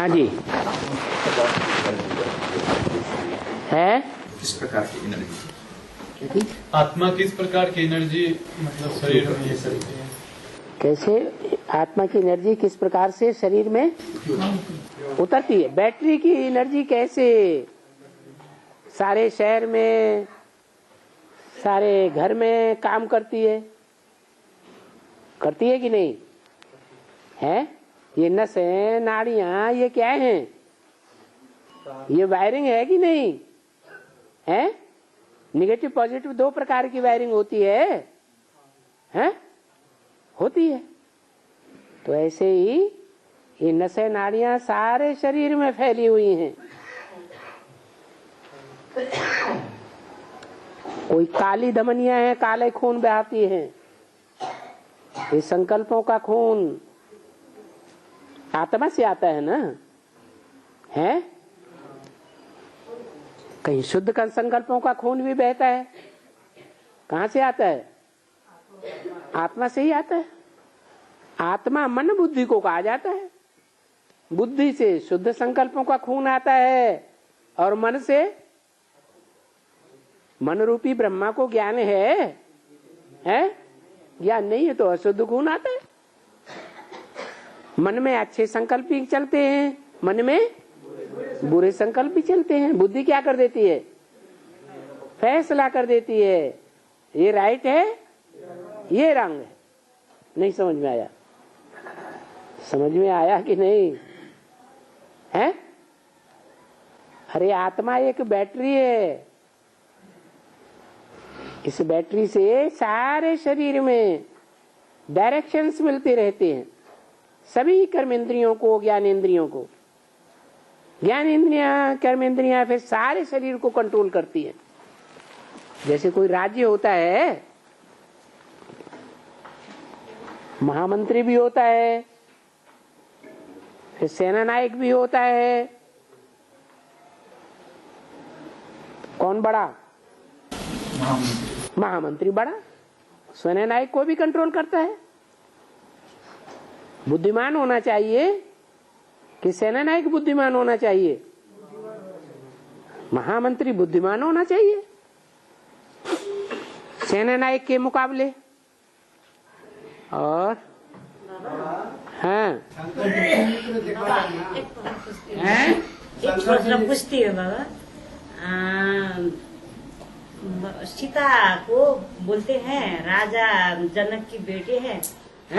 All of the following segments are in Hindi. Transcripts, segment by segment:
हाँ जी है। किस प्रकार की एनर्जी, आत्मा किस प्रकार की एनर्जी मतलब शरीर में ये सभी है? कैसे आत्मा की एनर्जी किस प्रकार से शरीर में उतरती है? बैटरी की एनर्जी कैसे सारे शहर में सारे घर में काम करती है कि नहीं है? ये नसें नाड़ियां ये क्या हैं? ये वायरिंग है कि नहीं है? निगेटिव पॉजिटिव दो प्रकार की वायरिंग होती है होती है। तो ऐसे ही ये नसें नाड़ियां सारे शरीर में फैली हुई हैं। कोई काली धमनियां हैं, काले खून बहाती हैं। ये संकल्पों का खून आत्मा से आता है ना, है? कहीं शुद्ध का संकल्पों का खून भी बहता है। कहाँ से आता है? आत्मा से ही आता है। आत्मा मन बुद्धि को कहा जाता है। बुद्धि से शुद्ध संकल्पों का खून आता है और मन से मन रूपी ब्रह्मा को ज्ञान है ज्ञान नहीं है तो अशुद्ध खून आता है। मन में अच्छे संकल्प भी चलते हैं, मन में बुरे संकल्प भी चलते हैं। बुद्धि क्या कर देती है? फैसला कर देती है, ये राइट है ये रंग है। नहीं समझ में आया? समझ में आया कि नहीं है? अरे आत्मा एक बैटरी है। इस बैटरी से सारे शरीर में डायरेक्शंस मिलते रहते हैं। सभी कर्मेंद्रियों को, ज्ञानेंद्रियों को, ज्ञान इंद्रियां कर्म इंद्रियां फिर सारे शरीर को कंट्रोल करती है। जैसे कोई राज्य होता है, महामंत्री भी होता है, फिर सेना नायक भी होता है। कौन बड़ा? महामंत्री बड़ा। सेना नायक को भी कंट्रोल करता है। बुद्धिमान होना चाहिए कि सेना नायक बुद्धिमान होना चाहिए? महामंत्री बुद्धिमान होना चाहिए सेना नायक के मुकाबले। और हाँ एक प्रश्न पूछती है बाबा। सीता को बोलते हैं राजा जनक की बेटे हैं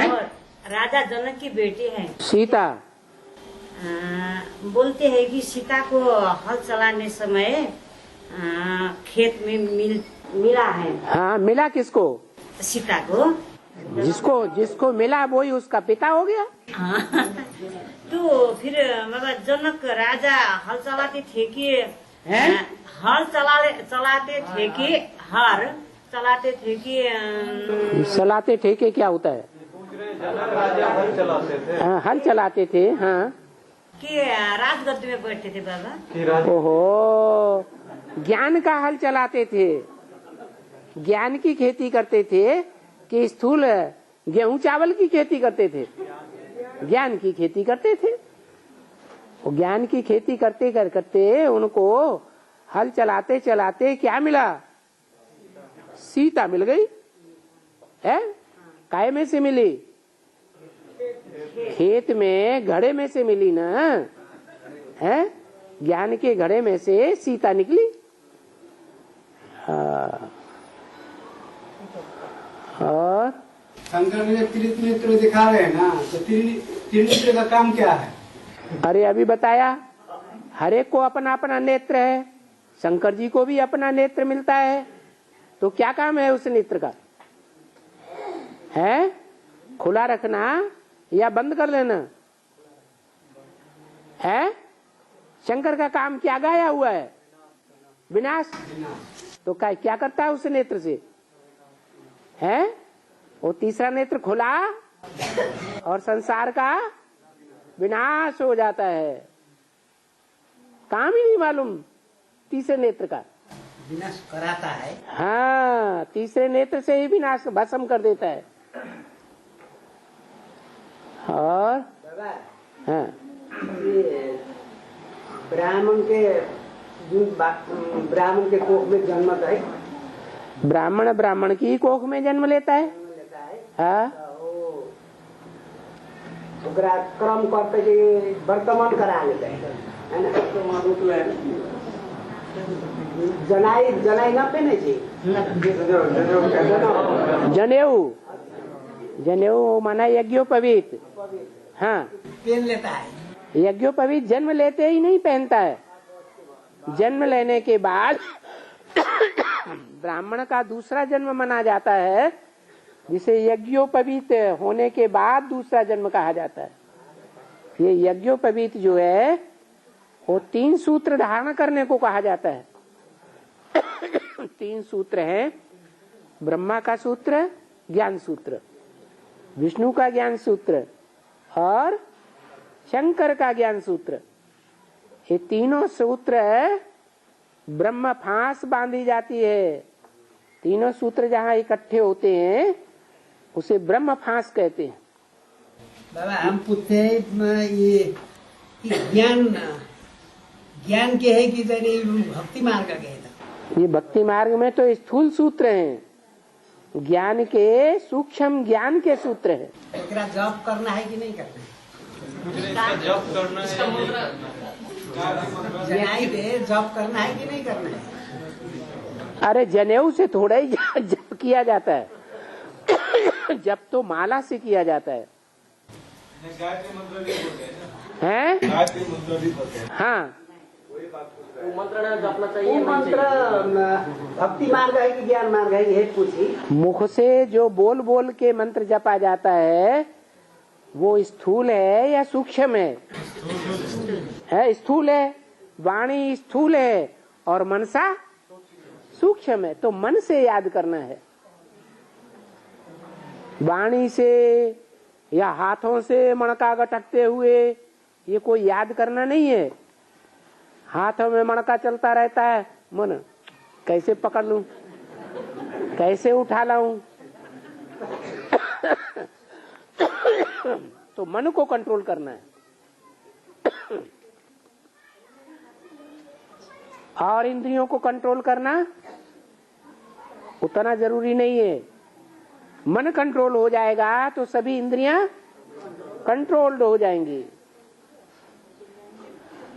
और राजा जनक की बेटे हैं। सीता बोलते हैं कि सीता को हल चलाने समय खेत में मिला है। हाँ, मिला किसको? सीता को। जिसको मिला वही उसका पिता हो गया। तो फिर बाबा जनक राजा हल चलाते थे कि हल चलाते थे कि हर चलाते थे कि चलाते थे कि क्या होता है? हल चलाते थे। हाँ, कि राजगद्दी में बैठते थे बाबा। ओहो, ज्ञान का हल चलाते थे। ज्ञान की खेती करते थे कि स्थूल गेहूं चावल की खेती करते थे? ज्ञान की खेती करते थे। वो ज्ञान की खेती करते करते उनको हल चलाते चलाते क्या मिला? सीता मिल गई है। काय में से मिली? खेत में घड़े में से मिली ना, है? ज्ञान के घड़े में से सीता निकली। और शंकर जी त्रिनेत्र दिखा रहे हैं ना, तो त्रिनेत्र का काम क्या है? अरे अभी बताया, हर एक को अपना अपना नेत्र है। शंकर जी को भी अपना नेत्र मिलता है। तो क्या काम है उस नेत्र का? है खुला रखना या बंद कर लेना है? शंकर का काम क्या गाया हुआ है? विनाश। तो क्या करता है उस नेत्र से? है वो तीसरा नेत्र खुला और संसार का विनाश हो जाता है। काम ही नहीं मालूम तीसरे नेत्र का। विनाश कराता है। हाँ, तीसरे नेत्र से ही विनाश भस्म कर देता है। और हाँ, ब्राह्मण के कोख में जन्म है। ब्राह्मण ब्राह्मण की कोख में जन्म लेता है। हाँ, क्रम करते कि वर्तमान करा लेते है ना। जनाई जनाई न पहने जनेऊ जनेऊ माना यज्ञोपवीत। हाँ, पहन लेता है। यज्ञोपवीत जन्म लेते ही नहीं पहनता है। जन्म लेने के बाद ब्राह्मण का दूसरा जन्म माना जाता है, जिसे यज्ञोपवीत होने के बाद दूसरा जन्म कहा जाता है। ये यज्ञोपवीत जो है वो 3 सूत्र धारण करने को कहा जाता है। 3 सूत्र हैं, ब्रह्मा का सूत्र, ज्ञान सूत्र, विष्णु का ज्ञान सूत्र और शंकर का ज्ञान सूत्र। ये तीनों सूत्र ब्रह्म फांस बांधी जाती है। तीनों सूत्र जहाँ इकट्ठे होते हैं उसे ब्रह्म फांस कहते हैं। बाबा हम पूछते हैं ये ज्ञान के है कि भक्ति मार्ग का है? ये भक्ति मार्ग में तो स्थूल सूत्र हैं, ज्ञान के सूक्ष्म ज्ञान के सूत्र है। जॉब करना है कि नहीं करना है? जॉब करना है, जॉब करना है कि नहीं करना है? अरे जनेऊ से थोड़ा ही जप किया जाता है। जप तो माला से किया जाता है। हैं? हाँ, मंत्र जपना चाहिए। मंत्र भक्ति मार्ग है कि ज्ञान मार्ग है, ये पूछी। मुख से जो बोल बोल के मंत्र जपा जाता है वो स्थूल है या सूक्ष्म है? स्थूल है। वाणी स्थूल है और मनसा सूक्ष्म है। तो मन से याद करना है, वाणी से या हाथों से मणका गटकते हुए ये कोई याद करना नहीं है। हाथों में मणका चलता रहता है, मन कैसे पकड़ लूं, कैसे उठा लाऊं। तो मन को कंट्रोल करना है। और इंद्रियों को कंट्रोल करना उतना जरूरी नहीं है। मन कंट्रोल हो जाएगा तो सभी इंद्रियां कंट्रोल्ड हो जाएंगी।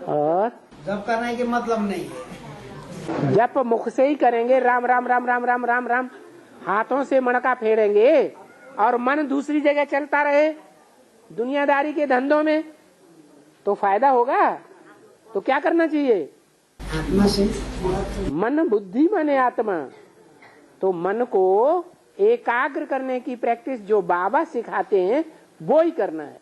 और जप करने के मतलब नहीं है। जप मुख से ही करेंगे, राम राम राम राम राम राम राम, हाथों से मणका फेरेंगे और मन दूसरी जगह चलता रहे दुनियादारी के धंधों में, तो फायदा होगा? तो क्या करना चाहिए? आत्मा से। मन बुद्धि माने आत्मा। तो मन को एकाग्र करने की प्रैक्टिस जो बाबा सिखाते हैं वो ही करना है।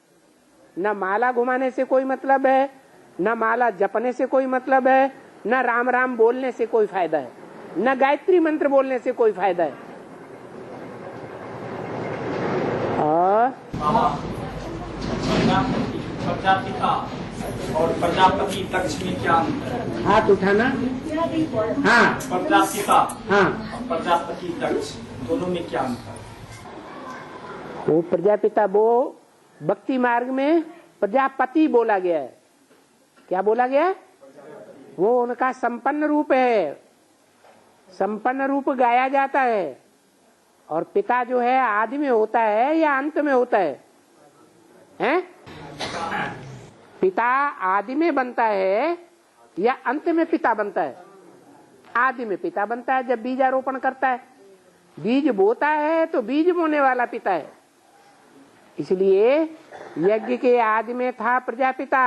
न माला घुमाने से कोई मतलब है, न माला जपने से कोई मतलब है, न राम राम बोलने से कोई फायदा है, न गायत्री मंत्र बोलने से कोई फायदा है। और प्रजापिता और प्रजापति दक्ष में क्या अंतर है? हाथ उठाना। हाँ, प्रजापिता हाँ, और प्रजापति दक्ष दोनों में क्या अंतर है? वो प्रजापिता वो भक्ति मार्ग में प्रजापति बोला गया है। क्या बोला गया है? वो उनका संपन्न रूप है, संपन्न रूप गाया जाता है। और पिता जो है आदि में होता है या अंत में होता है? हैं? पिता आदि में बनता है या अंत में पिता बनता है? आदि में पिता बनता है जब बीजारोपण करता है। बीज बोता है तो बीज बोने वाला पिता है। इसलिए यज्ञ के आदि में था प्रजापिता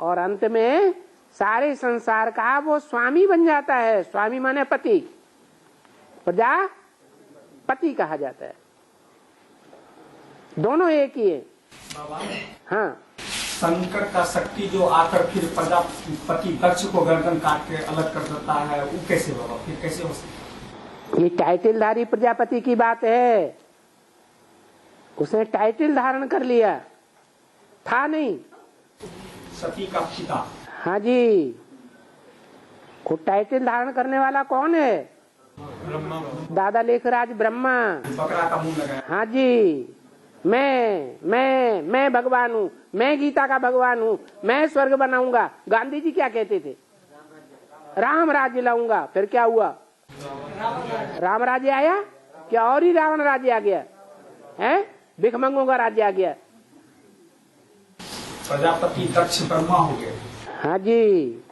और अंत में सारे संसार का वो स्वामी बन जाता है। स्वामी माने पति, प्रजापति कहा जाता है। दोनों एक ही है। हाँ, शंकर का शक्ति जो आकर फिर प्रजापति दक्ष को गर्दन काट के अलग कर देता है, वो कैसे होगा? फिर कैसे हो सकता? ये टाइटलधारी प्रजापति की बात है। उसने टाइटल धारण कर लिया, था नहीं। सती का पिता। हाँ जी, वो टाइटल धारण करने वाला कौन है? ब्रह्मा। दादा लेखराज ब्रह्मा। बकरा का मुंह लगाया। हाँ जी, मैं भगवान हूँ, मैं गीता का भगवान हूँ, मैं स्वर्ग बनाऊंगा। गांधी जी क्या कहते थे? राम राज्य लाऊंगा। फिर क्या हुआ? राम राज्य आया क्या? और ही रावण राज्य आ गया है, भिखमंगों का राज्य आ गया। प्रजापति दक्ष ब्रह्मा हो गए। हाँ जी,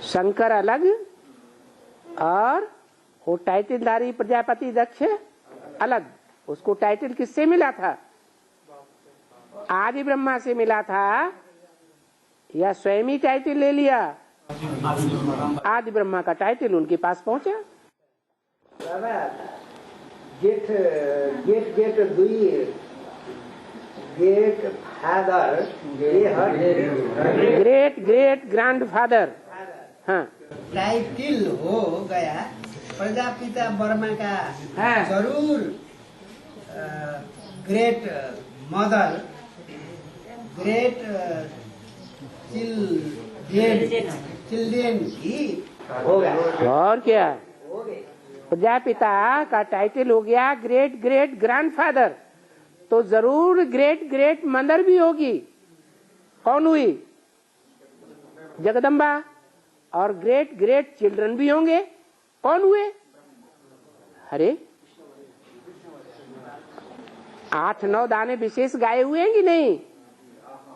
शंकर अलग और वो टाइटलधारी प्रजापति दक्ष अलग। उसको टाइटल किससे मिला था? आदि ब्रह्मा से मिला था या स्वयं ही टाइटल ले लिया? आदि ब्रह्मा का टाइटल उनके पास पहुंचा। गेट गेट गेट दुई great father great great grand father. हाँ, टाइटिल हो गया प्रजापिता वर्मा का। हाँ। जरूर ग्रेट मदर ग्रेट चिल्ड्रेन की होगा। और क्या? हो गए। प्रजापिता का टाइटल हो गया ग्रेट ग्रेट ग्रैंडफादर, तो जरूर ग्रेट ग्रेट मदर भी होगी। कौन हुई? जगदम्बा। और ग्रेट ग्रेट चिल्ड्रन भी होंगे। कौन हुए? अरे 8-9 दाने विशेष गाए हुए हैं कि नहीं?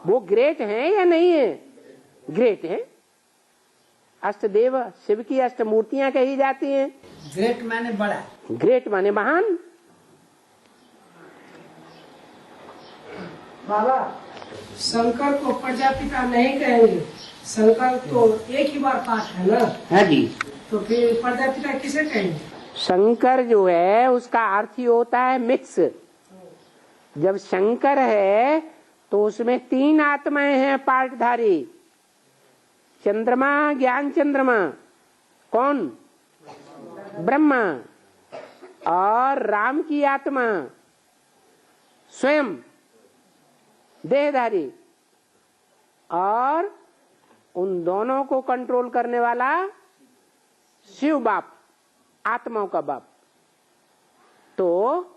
वो ग्रेट हैं या नहीं है? ग्रेट है। अष्टदेव शिव की अष्ट मूर्तियां कही जाती हैं। ग्रेट माने बड़ा, ग्रेट माने महान। बाबा, शंकर को प्रजापिता नहीं कहेंगे, शंकर तो एक ही बार पाठ है ना। हाँ जी। तो फिर प्रजापिता किसे कहेंगे? शंकर जो है उसका अर्थ ही होता है मिक्स। जब शंकर है तो उसमें 3 आत्माएं हैं पार्टधारी। चंद्रमा, ज्ञान चंद्रमा। कौन? ब्रह्मा। और राम की आत्मा स्वयं देहधारी। और उन दोनों को कंट्रोल करने वाला शिव बाप, आत्माओं का बाप। तो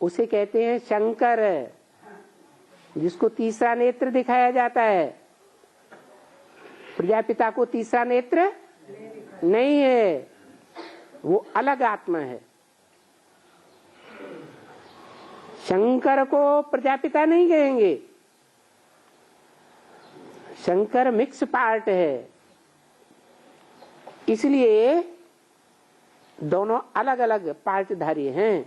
उसे कहते हैं शंकर, जिसको तीसरा नेत्र दिखाया जाता है। प्रजापिता को तीसरा नेत्र नहीं है, वो अलग आत्मा है। शंकर को प्रजापिता नहीं कहेंगे, शंकर मिक्स पार्ट है। इसलिए दोनों अलग अलग पार्टधारी हैं।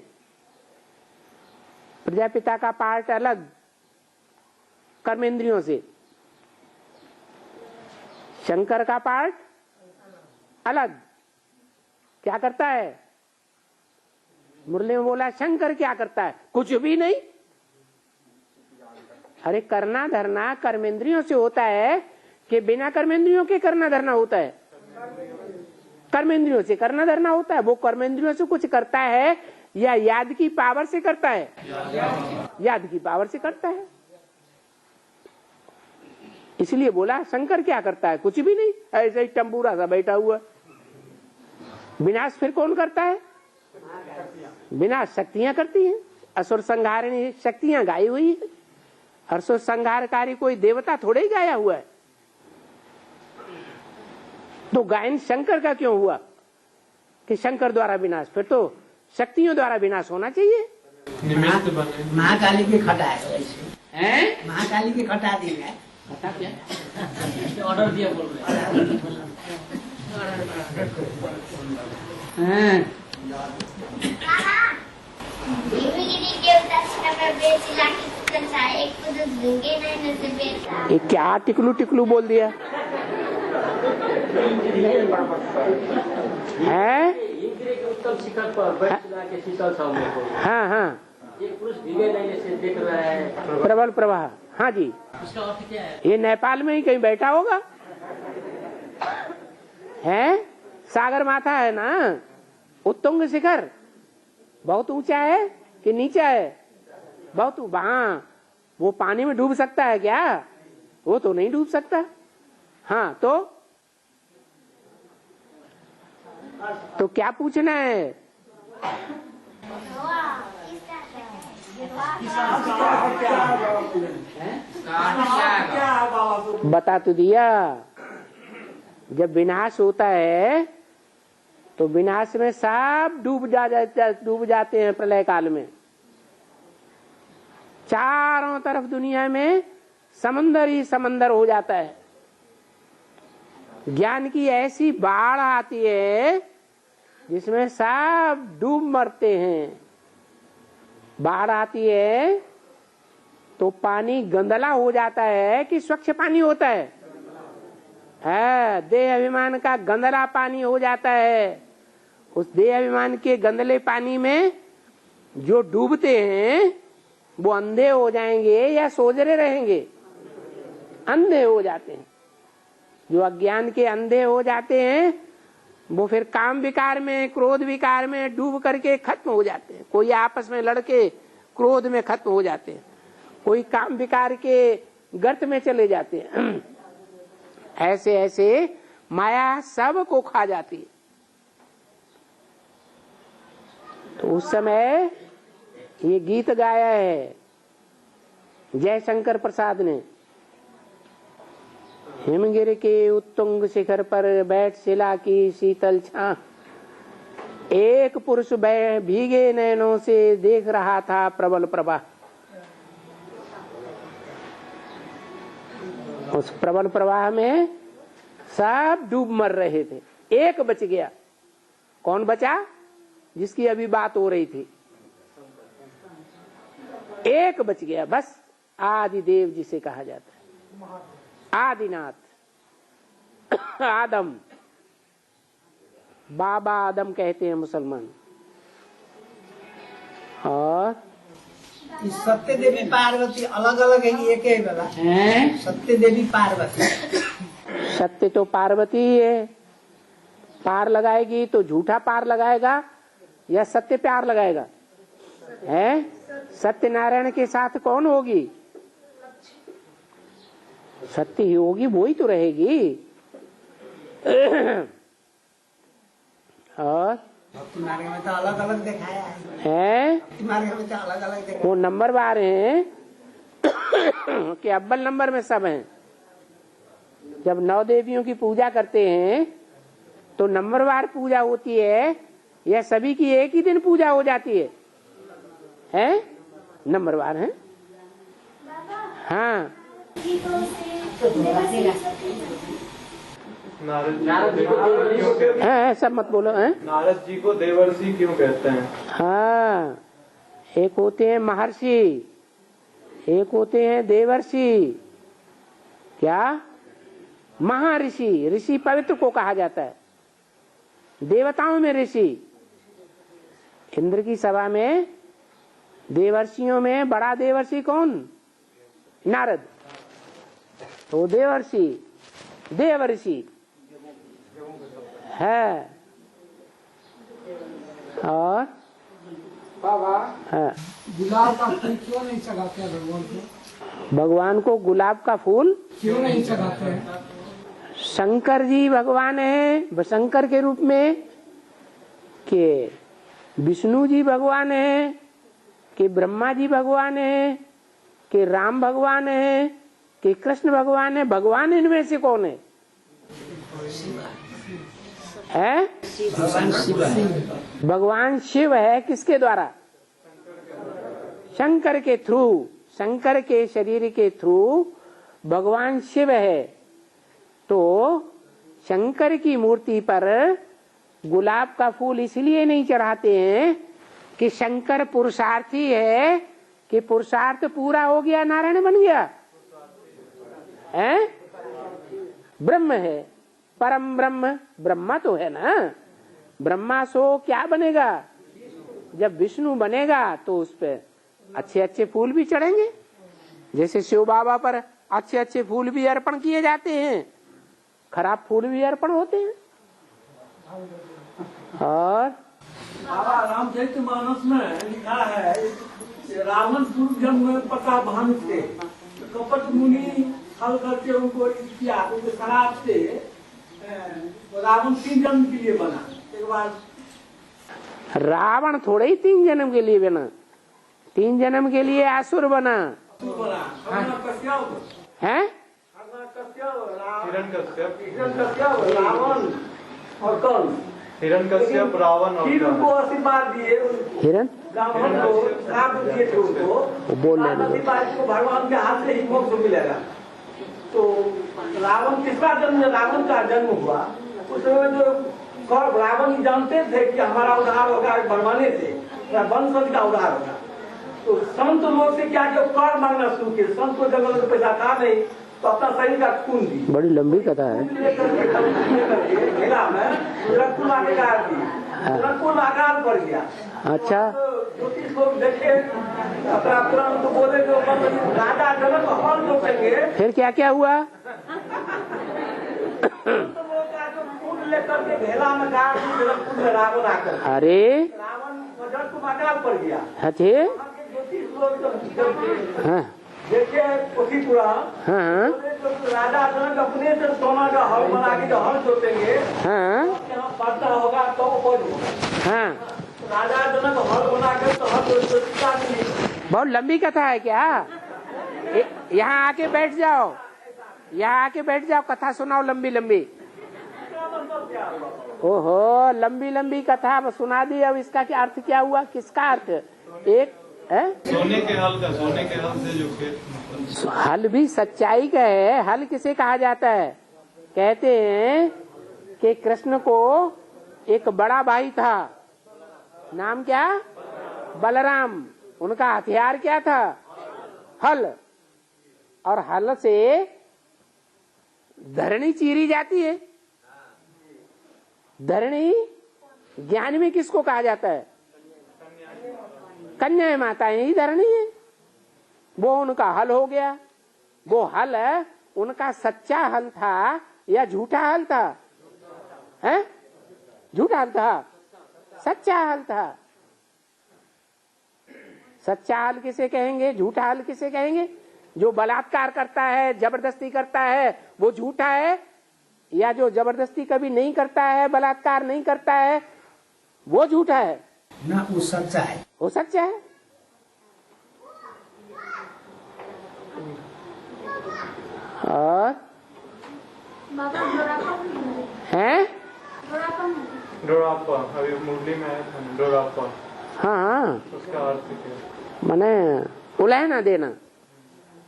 प्रजापिता का पार्ट अलग कर्मेंद्रियों से, शंकर का पार्ट अलग। क्या करता है? मुरली में बोला शंकर क्या करता है? कुछ भी नहीं। अरे करना धरना कर्मेंद्रियों से होता है कि बिना कर्मेंद्रियों के करना धरना होता है? कर्मेंद्रियों से करना धरना होता है। वो कर्मेंद्रियों से कुछ करता है या याद की पावर से करता है? याद की पावर से करता है। इसलिए बोला शंकर क्या करता है? कुछ भी नहीं, ऐसे ही टम्बूरा सा बैठा हुआ। विनाश फिर कौन करता है? विनाश शक्तियां करती हैं। असुर संहारिणी शक्तियां गाई हुई है। असुर संहारकारी कोई देवता थोड़े ही गाया हुआ है। तो गायन शंकर का क्यों हुआ कि शंकर द्वारा विनाश? फिर तो शक्तियों द्वारा विनाश होना चाहिए। निमित्त बने। महाकाली के खटा है, महाकाली के खटा देंगे। ऑर्डर दिया बोल ये क्या टिकलू टिकलू बोल दिया है? उत्तम शिखर पर बैठना के शीतल छांव में को हाँ हाँ, एक पुरुष भीगे नैने से देख रहा है। प्रबल प्रवाह। हाँ जी, उसका अर्थ क्या है? ये नेपाल में ही कहीं बैठा होगा। है सागर माथा है ना, उत्तुंग शिखर बहुत ऊंचा है कि नीचा है? बहुत। वहां वो पानी में डूब सकता है क्या? वो तो नहीं डूब सकता। हाँ, तो क्या पूछना है? बता तो दिया। जब विनाश होता है तो विनाश में सब डूब जाते हैं प्रलय काल में। चारों तरफ दुनिया में समंदर ही समंदर हो जाता है। ज्ञान की ऐसी बाढ़ आती है जिसमें सब डूब मरते हैं। बाढ़ आती है तो पानी गंदला हो जाता है कि स्वच्छ पानी होता है? देह अभिमान का गंदला पानी हो जाता है। उस देह अभिमान के गंदले पानी में जो डूबते हैं वो अंधे हो जाएंगे या सोजरे रहेंगे? अंधे हो जाते हैं। जो अज्ञान के अंधे हो जाते हैं वो फिर काम विकार में, क्रोध विकार में डूब करके खत्म हो जाते हैं। कोई आपस में लड़के क्रोध में खत्म हो जाते हैं, कोई काम विकार के गर्त में चले जाते हैं। ऐसे ऐसे माया सब को खा जाती है। तो उस समय ये गीत गाया है जयशंकर प्रसाद ने। हिमगिरी के उत्तुंग शिखर पर बैठ शिला की शीतल छां, एक पुरुष भीगे नयनों से देख रहा था प्रबल प्रवाह। उस प्रबल प्रवाह में सब डूब मर रहे थे, एक बच गया। कौन बचा? जिसकी अभी बात हो रही थी, एक बच गया बस। आदिदेव जिसे कहा जाता है, आदिनाथ, आदम, बाबा आदम कहते हैं मुसलमान। और सत्य देवी पार्वती अलग अलग है कि एक ही वाला है? सत्य देवी पार्वती, सत्य तो पार्वती ही है। पार लगाएगी तो झूठा पार लगाएगा या सत्य प्यार लगाएगा? है सत्यनारायण के साथ कौन होगी? सत्य ही होगी, वो ही तो रहेगी। और भक्ति मार्ग में तो अलग अलग दिखाया है। भक्ति मार्ग में तो अलग अलग दिखाया। वो नंबर वार हैं कि अव्वल नंबर में सब हैं। जब 9 देवियों की पूजा करते हैं तो नंबरवार पूजा होती है या सभी की एक ही दिन पूजा हो जाती है? नंबरवार है। हाँ, नारद जी को देवर्षि क्यों कहते हैं? सब मत बोलो। नारद जी को देवर्षि क्यों कहते हैं? हाँ, एक होते हैं महर्षि, एक होते हैं देवर्षि। क्या? महर्षि, ऋषि पवित्र को कहा जाता है। देवताओं में ऋषि। इंद्र की सभा में देवर्षियों में बड़ा देवर्षि कौन? नारद। तो देवर्षि, देवर्षि है। और हाँ, गुलाब का फूल क्यों नहीं चढ़ाते हैं भगवान को? भगवान को गुलाब का फूल क्यों नहीं चढ़ाते हैं? शंकर जी भगवान है शंकर के रूप में, कि विष्णु जी भगवान है, कि ब्रह्मा जी भगवान है, कि राम भगवान है, कि कृष्ण भगवान है? भगवान इनमें से कौन है? भगवान शिव है। किसके द्वारा? शंकर के थ्रू, शंकर के शरीर के थ्रू भगवान शिव है। तो शंकर की मूर्ति पर गुलाब का फूल इसलिए नहीं चढ़ाते हैं कि शंकर पुरुषार्थी है, कि पुरुषार्थ पूरा हो गया, नारायण बन गया है, ब्रह्म है, परम ब्रह्म, ब्रह्मा तो है ना। ब्रह्मा सो क्या बनेगा? जब विष्णु बनेगा तो उस पर अच्छे अच्छे फूल भी चढ़ेंगे। जैसे शिव बाबा पर अच्छे अच्छे फूल भी अर्पण किए जाते हैं, खराब फूल भी अर्पण होते हैं। और बाबा रामचरितमानस में लिखा है, रावण पूर्व जन्म में पता भान से कपट मुनि हल करके उनको किया, उनके शराब से रावण 3 जन्म के लिए बना। एक बार रावण थोड़े ही 3 जन्म के लिए बना, 3 जन्म के लिए असुर बना है। रावण और कौन? हिरण्यकश्यप, रावण और फिर उनको आशीर्वाद दिए, हिरण ब्राह्मण को श्राप दिए थे उनको, बोल रहे आशीर्वाद को भगवान के हाथ से ही मोक्ष मिलेगा। तो रावण किसका जन्म? रावण का जन्म हुआ उस समय जो रावण जानते थे कि हमारा उद्धार होगा भगवान से, वंश का उद्धार होगा। तो संत लोग से क्या जो कर मांगना शुरू किए। संत को जंगल में पैसा था नहीं तो अपना शरीर का खून दी, बड़ी लंबी कथा है। मेला में रकुल आकार पड़ गया। अच्छा, ज्योतिष लोग देखे अपना पुराण तो बोले जो राजा जनक हल जोतेंगे। फिर क्या क्या हुआ? लेकर के भेला में गाड़ जनकपुर में रावण आकर, अरे रावण जनकपुर में अकाल पड़ गया। अच्छे ज्योतिष लोग हाँ देखे पोथी पुराण, हाँ राजा जनक अपने से सोना का हल बना के जो हल जोतेंगे हाँ यहाँ पड़ता होगा तो उपज होगा। हाँ, राजा जनक हल बना के तो हल जोतता नहीं। बहुत लंबी कथा है क्या? यहाँ आके बैठ जाओ, यहाँ आके बैठ जाओ, कथा सुनाओ लंबी लंबी। ओहो, लंबी लंबी कथा सुना दी। अब इसका क्या अर्थ क्या हुआ? किसका अर्थ? एक है सोने के हल का, सोने के हल से जो खेत मतलब हल भी सच्चाई का है। हल किसे कहा जाता है? कहते हैं कि कृष्ण को एक बड़ा भाई था, नाम क्या? बलराम। उनका हथियार क्या था? हल। और हल से धरणी चीरी जाती है। धरणी ज्ञान में किसको कहा जाता है? कन्या माताएं ही धरणी है। वो उनका हल हो गया। वो हल उनका सच्चा हल था या झूठा हल था? हैं? झूठा हल था, सच्चा हल था। सच्चा हल किसे कहेंगे? झूठा हल किसे कहेंगे? जो बलात्कार करता है, जबरदस्ती करता है, वो झूठा है, या जो जबरदस्ती कभी नहीं करता है, बलात्कार नहीं करता है, वो झूठा है ना? वो सच्चा है। वो सच्चा है। और है डोरापा, अभी मुरली में आया था डोरापा, हाँ, उसका अर्थ क्या? माने उलहना देना।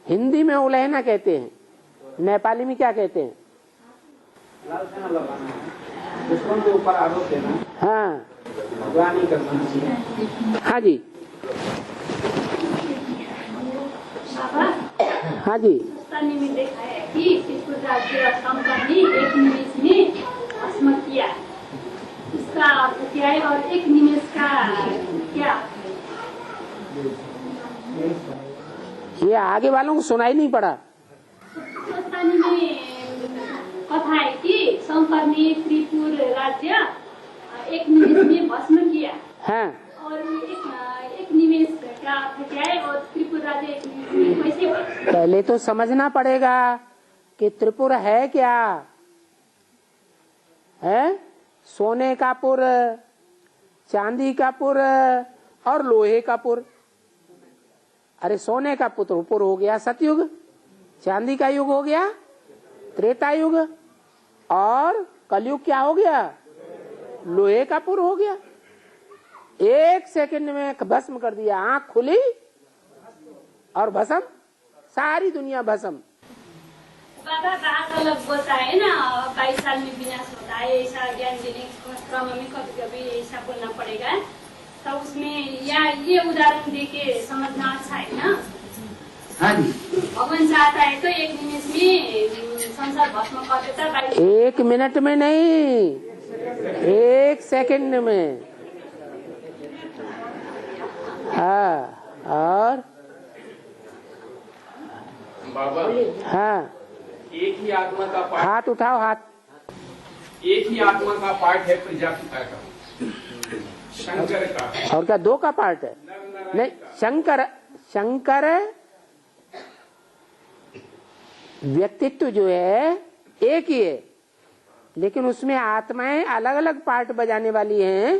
हिंदी में उलहना कहते हैं, नेपाली में क्या कहते हैं? लाल सेना लगाना है, दुश्मन के ऊपर आरोप देना, हाँ अगवानी करना। हाँ जी, हाँ जी। हिंदुस्तानी में देखा है कि त्रिपुर राज्य कंपनी एक निमेश में भस्म किया। इसका अर्थ क्या है और एक निमेश का क्या? ये आगे वालों को सुनाई नहीं पड़ा। हिंदुस्तानी में कथा है कि शंकर ने त्रिपुर राज्य एक निमेश में भस्म किया। हाँ, और एक निमेश का अर्थ क्या है और त्रिपुर राज्य एक निमेश में कैसे बना? पहले तो समझना पड़ेगा कि त्रिपुर है क्या है। सोने का पुर, चांदी का पुर और लोहे का पुर। अरे सोने का पुर हो गया सतयुग, चांदी का युग हो गया त्रेता युग, और कलयुग क्या हो गया? लोहे का पुर हो गया। 1 सेकंड में भस्म कर दिया। आंख खुली और भस्म, सारी दुनिया भस्म। बाबा बात अलग बोलता है ना, 22 साल में विनाश होता है, ऐसा ज्ञान देने क्रम में कभी कभी ऐसा बोलना पड़ेगा। तो उसमें या ये उदाहरण देके समझना अच्छा है ना। हाँ जी, भगवान चाहता है तो एक निमेश में संसार भस्म कर देता है। 1 मिनट में नहीं, 1 सेकंड में। हाँ, और बाबा हाँ, एक ही आत्मा का पार्ट, हाथ उठाओ, हाथ। एक ही आत्मा का पार्ट है प्रजापिता का, शंकर का। और क्या 2 का पार्ट है? नहीं, शंकर व्यक्तित्व जो है एक ही है, लेकिन उसमें आत्माएं अलग अलग पार्ट बजाने वाली हैं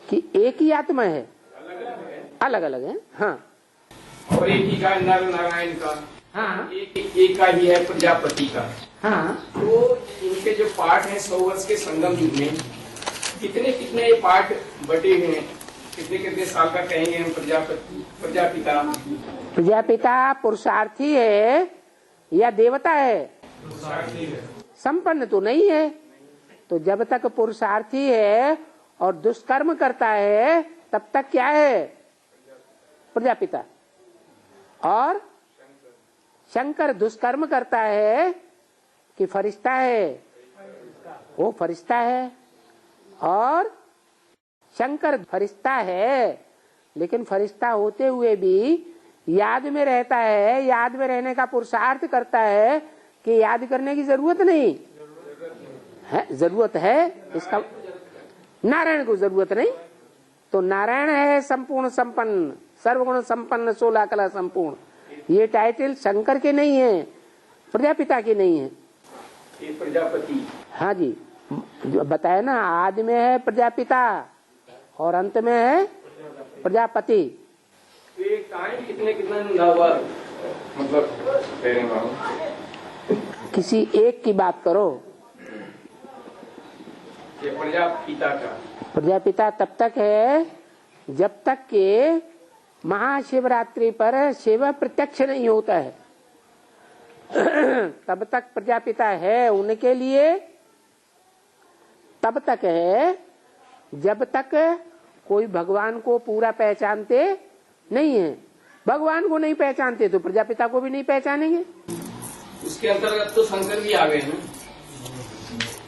कि एक ही आत्मा है। अलग अलग है। हाँ और एक ही का नर नारायण का, हाँ एक का ही है प्रजापति का। हाँ। तो इनके जो पाठ हैं 100 वर्ष के संगम युग में कितने कितने ये पाठ बटे हुए हैं, कितने कितने साल का कहेंगे हम प्रजापिता? प्रजापिता पुरुषार्थी है या देवता है? संपन्न तो नहीं है। तो जब तक पुरुषार्थी है और दुष्कर्म करता है तब तक क्या है? प्रजापिता। और शंकर दुष्कर्म करता है कि फरिश्ता है? वो फरिश्ता है। और शंकर फरिश्ता है, लेकिन फरिश्ता होते हुए भी याद में रहता है। याद में रहने का पुरुषार्थ करता है कि याद करने की जरूरत नहीं है। जरूरत है इसका, नारायण को जरूरत नहीं। तो नारायण है संपूर्ण संपन्न, सर्वगुण संपन्न, 16 कला संपूर्ण। ये टाइटल शंकर के नहीं है, प्रजापिता के नहीं है। ये प्रजापति। हाँ जी, जो बताया ना, आदि में है प्रजापिता और अंत में है प्रजापति। तो ये टाइम कितने कितना हुआ, मतलब किसी एक की बात करो। ये प्रजापिता का, प्रजापिता तब तक है जब तक के महाशिवरात्रि पर शिव प्रत्यक्ष नहीं होता है तब तक प्रजापिता है उनके लिए। तब तक है जब तक कोई भगवान को पूरा पहचानते नहीं है। भगवान को नहीं पहचानते तो प्रजापिता को भी नहीं पहचानेंगे। उसके अंतर्गत तो शंकर भी आ गए हैं,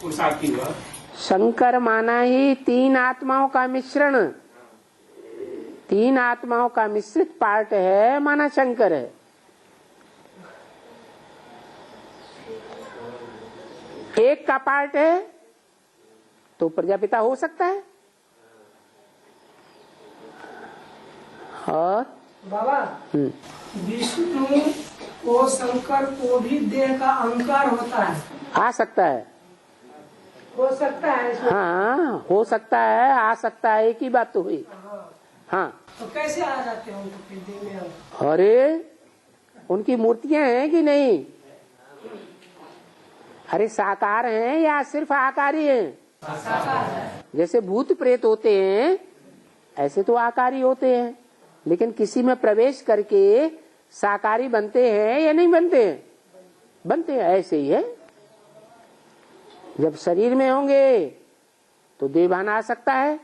पुरुषार्थी हुआ। शंकर माना ही 3 आत्माओं का मिश्रण, 3 आत्माओं का मिश्रित पार्ट है, माना शंकर है। एक का पार्ट है तो प्रजापिता हो सकता है। और बाबा, विष्णु को शंकर को भी देह का अहंकार होता है, आ सकता है, हो सकता है इसमें। हाँ हो सकता है, आ सकता है, एक ही बात तो हुई। हाँ तो कैसे आ जाते हैं उनको फिर देह में अहंकार? अरे उनकी मूर्तियां हैं कि नहीं? अरे साकार हैं या सिर्फ आकारी हैं? जैसे भूत प्रेत होते हैं ऐसे तो आकारी होते हैं, लेकिन किसी में प्रवेश करके साकारी बनते हैं या नहीं बनते हैं? बनते हैं। ऐसे ही है, जब शरीर में होंगे तो देवान आ सकता है,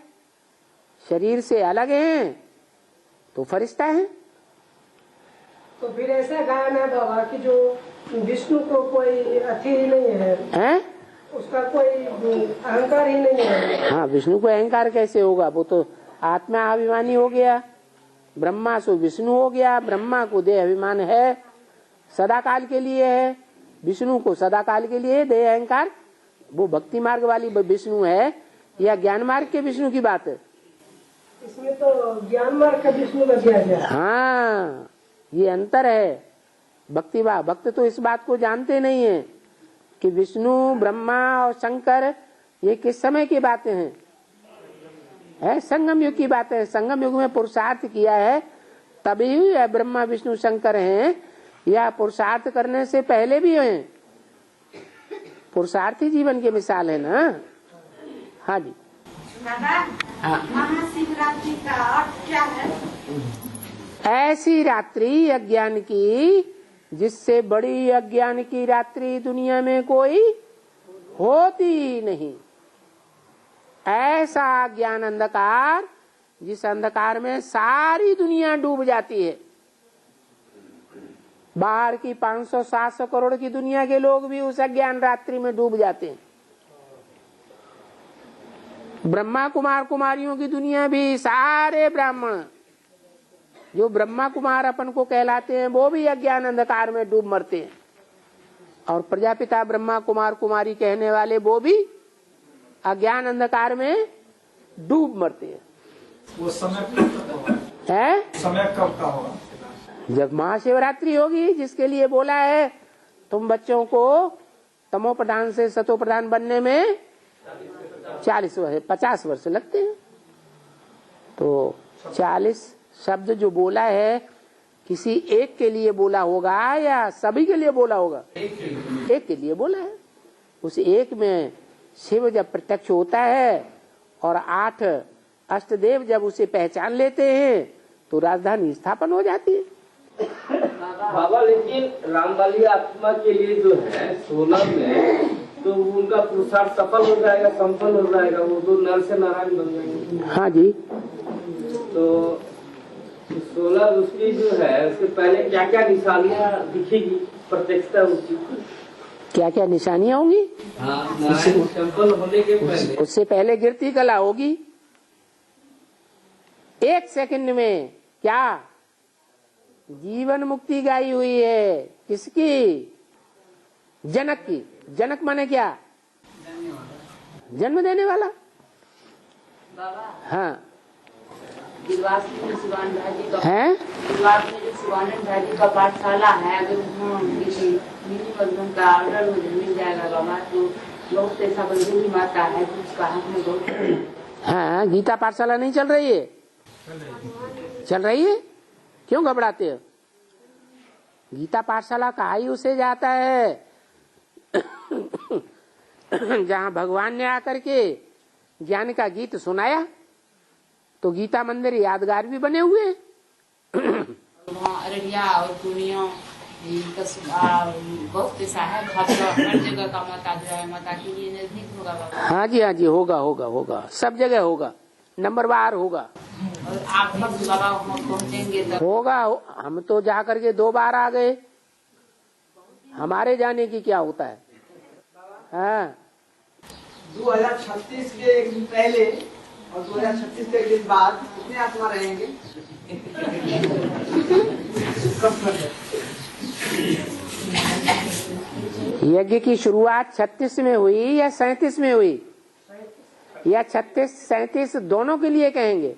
शरीर से अलग हैं तो फरिश्ता है। तो फिर ऐसा गायन है बाबा कि जो विष्णु को कोई अथी ही नहीं है, उसका कोई अहंकार ही नहीं है। हाँ, विष्णु को अहंकार कैसे होगा? वो तो आत्मा अभिमानी हो गया। ब्रह्मा सो विष्णु हो गया। ब्रह्मा को देह अभिमान है, सदाकाल के लिए है। विष्णु को सदाकाल के लिए देह अहंकार। वो भक्ति मार्ग वाली विष्णु है या ज्ञान मार्ग के विष्णु की बात है? इसमें तो ज्ञान मार्ग का विष्णु में दिया गया। हाँ, ये अंतर है। भक्त तो इस बात को जानते नहीं है कि विष्णु, ब्रह्मा और शंकर ये किस समय की बातें हैं। है संगम युग की बात है। संगम युग में पुरुषार्थ किया है तभी ब्रह्मा विष्णु शंकर हैं, या पुरुषार्थ करने से पहले भी हैं। पुरुषार्थी जीवन की मिसाल है ना। हाँ जी। महाशिवरात्रि का अर्थ क्या है? ऐसी रात्रि अज्ञान की जिससे बड़ी अज्ञान की रात्रि दुनिया में कोई होती नहीं। ऐसा ज्ञान अंधकार जिस अंधकार में सारी दुनिया डूब जाती है। बाहर की 500-700 करोड़ की दुनिया के लोग भी उस अज्ञान रात्रि में डूब जाते हैं। ब्रह्मा कुमार कुमारियों की दुनिया भी, सारे ब्राह्मण जो ब्रह्मा कुमार अपन को कहलाते हैं वो भी अज्ञान अंधकार में डूब मरते हैं। और प्रजापिता ब्रह्मा कुमार कुमारी कहने वाले वो भी अज्ञान अंधकार में डूब मरते हैं। वो समय कब है? समय कब का होगा? जब महाशिवरात्रि होगी, जिसके लिए बोला है तुम बच्चों को तमो प्रधान से सतो प्रधान बनने में 40 वर्ष 50 वर्ष लगते हैं। तो 40 शब्द जो बोला है किसी एक के लिए बोला होगा या सभी के लिए बोला होगा? एक के लिए बोला है। उस एक में शिव जब प्रत्यक्ष होता है और 8 अष्टदेव जब उसे पहचान लेते हैं तो राजधानी स्थापन हो जाती है। बाबा लेकिन रामबाली आत्मा के लिए जो है 16 में तो उनका पुरुषार्थ सफल हो जाएगा, संपन्न हो जाएगा, वो तो नर से नारायण बन जाएंगे। हाँ जी। तो 16 उसकी जो है उसके पहले क्या क्या निशानियाँ दिखेगी प्रत्यक्षता उसकी? क्या क्या निशानियां होंगी? नारायण संपन्न होने के पहले उससे पहले गिरती कला होगी। 1 सेकंड में क्या जीवन मुक्ति गाई हुई है? किसकी? जनक की। जनक माने क्या? जन्म देने वाला। हाँ है। भाजी का पाठशाला है, अगर मिनी का ऑर्डर मुझे मिल जाएगा बाबा तो बहुत ऐसा बंधु माता है तो उसका हाथ में बहुत। हाँ, गीता पाठशाला नहीं चल रही है? चल रही है। क्यों घबराते हो? गीता पाठशाला कहा ही उसे जाता है जहाँ भगवान ने आकर के ज्ञान का गीत सुनाया। तो गीता मंदिर यादगार भी बने हुए हैं। अररिया और पूर्णिया बहुत ऐसा है, हर जगह का माता जो है माता के लिए नजदीक होगा बाबा। हाँ जी, हाँ जी, होगा होगा होगा, सब जगह होगा, नंबरवार होगा। और आप भी बाबा पहुँचेंगे तब होगा। हम तो जा करके 2 बार आ गए, हमारे जाने की क्या होता है। हाँ 2036 के एक दिन पहले और 2036 के एक दिन बाद कितने आत्मा रहेंगे? यज्ञ की शुरुआत 36 में हुई या 37 में हुई, या 36 37 दोनों के लिए कहेंगे?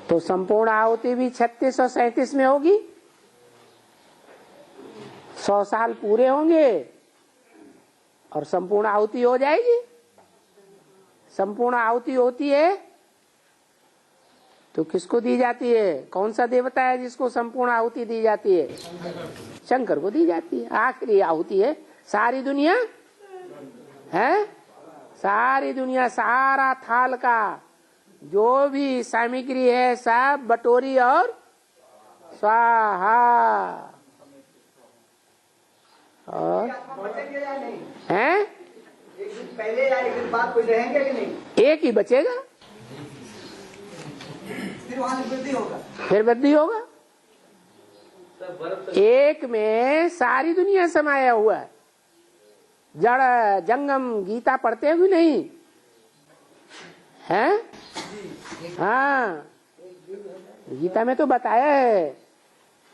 तो संपूर्ण आहुति भी 36 और 37 में होगी। 100 साल पूरे होंगे और संपूर्ण आहुति हो जाएगी। संपूर्ण आहुति होती है तो किसको दी जाती है? कौन सा देवता है जिसको संपूर्ण आहुति दी जाती है? शंकर को दी जाती है। आखिरी आहुति है। सारी दुनिया है, सारी दुनिया, सारा थाल का जो भी सामग्री है सब बटोरी और स्वाहा। और हैं? एक दिन पहले या एक दिन बाद कोई रहेंगे कि नहीं? एक ही बचेगा, फिर वहाँ से वृद्धि होगा। फिर वृद्धि होगा। एक में सारी दुनिया समाया हुआ है। जड़ जंगम गीता पढ़ते भी नहीं हैं? हाँ, गीता में तो बताया है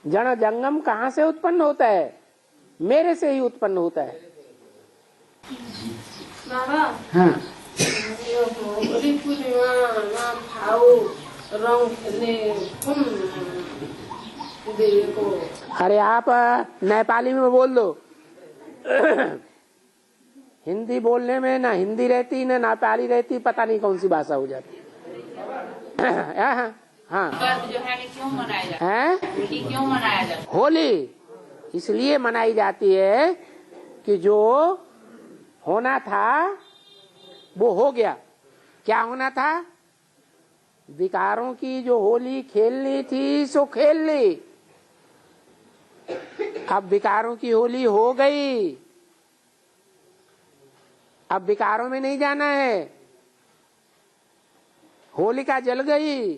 जड़ जंगम कहाँ से उत्पन्न होता है? मेरे से ही उत्पन्न होता है। बाबा हाँ अरे आप नेपाली में बोल दो। हिंदी बोलने में ना हिंदी रहती ना नेपाली रहती, पता नहीं कौन सी भाषा हो जाती है। हाँ जो है क्यों मनाया जाता है? होली क्यों मनाया जाता? होली इसलिए मनाई जाती है कि जो होना था वो हो गया। क्या होना था? विकारों की जो होली खेलनी थी सो खेल ली। अब विकारों की होली हो गई, अब विकारों में नहीं जाना है। होलिका जल गई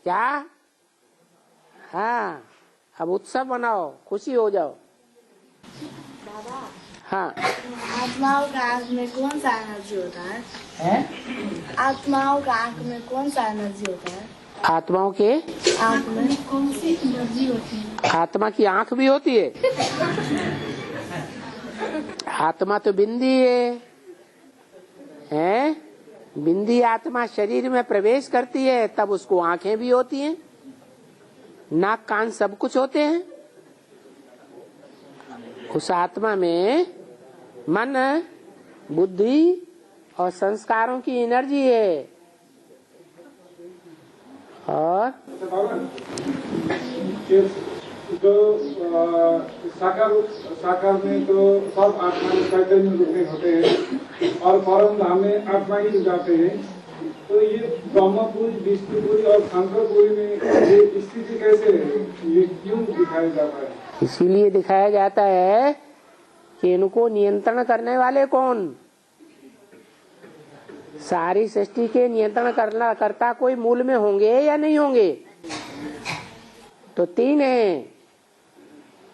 क्या? हाँ, अब उत्सव मनाओ, खुशी हो जाओ। हाँ, आत्माओं का आंख में कौन सा एनर्जी होता है? आत्माओं का आंख में कौन सा एनर्जी होता है? आत्माओं के आंख में कौन सी एनर्जी होती है? आत्मा की आंख भी होती है। आत्मा तो बिंदी है? बिंदी आत्मा शरीर में प्रवेश करती है तब उसको आंखें भी होती हैं, नाक कान सब कुछ होते हैं। उस आत्मा में मन, बुद्धि और संस्कारों की एनर्जी है। और तो साकार में तो सब आत्मा चैतन्य रूप में होते हैं और परम धाम में आत्मा ही जाते हैं। तो ये ब्रह्मपुरी, विष्णुपुरी और शंकरपुरी में ये स्थिति कैसे है, ये क्यों दिखाया जाता है? इसीलिए दिखाया जाता है कि इनको नियंत्रण करने वाले कौन? सारी सृष्टि के नियंत्रण करता कोई मूल में होंगे या नहीं होंगे? तो तीन है,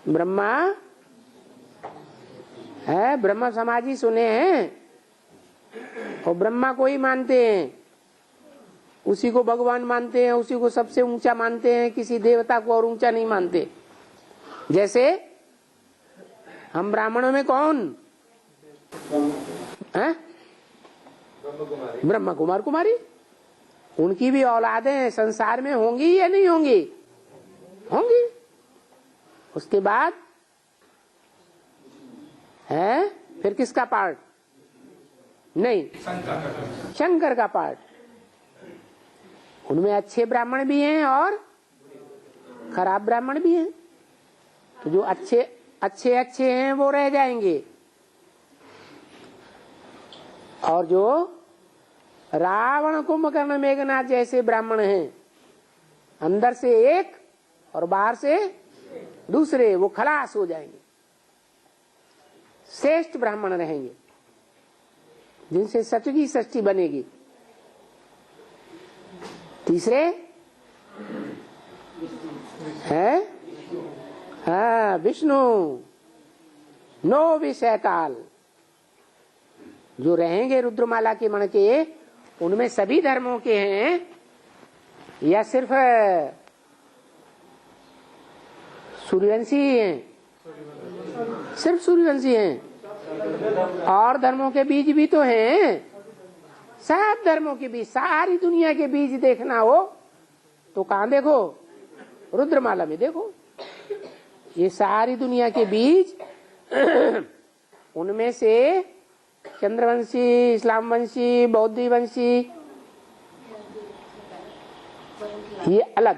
ब्रह्मा है, ब्रह्मा समाजी सुने हैं, और ब्रह्मा को ही मानते हैं, उसी को भगवान मानते हैं, उसी को सबसे ऊंचा मानते हैं, किसी देवता को और ऊंचा नहीं मानते। जैसे हम ब्राह्मणों में कौन है? ब्रह्मा कुमार कुमारी, उनकी भी औलादें संसार में होंगी या नहीं होंगी? होंगी। उसके बाद है फिर किसका पार्ट? नहीं, शंकर का पार्ट। उनमें अच्छे ब्राह्मण भी हैं और खराब ब्राह्मण भी हैं। तो जो अच्छे हैं वो रह जाएंगे, और जो रावण कुंभकर्ण मेघनाथ जैसे ब्राह्मण हैं, अंदर से एक और बाहर से दूसरे, वो खलास हो जाएंगे, श्रेष्ठ ब्राह्मण रहेंगे, जिनसे सच की सृष्टि बनेगी। तीसरे है हाँ विष्णु, नो विषय काल, जो रहेंगे रुद्रमाला के मण के, उनमें सभी धर्मों के हैं या सिर्फ सूर्यवंशी हैं? सिर्फ सूर्यवंशी हैं। और धर्मों के बीज भी तो हैं, सब धर्मों के बीज, सारी दुनिया के बीज देखना हो तो कहाँ देखो? रुद्रमाला में देखो। ये सारी दुनिया के बीज उनमें से चंद्रवंशी, इस्लामवंशी, बौद्धी वंशी, ये अलग,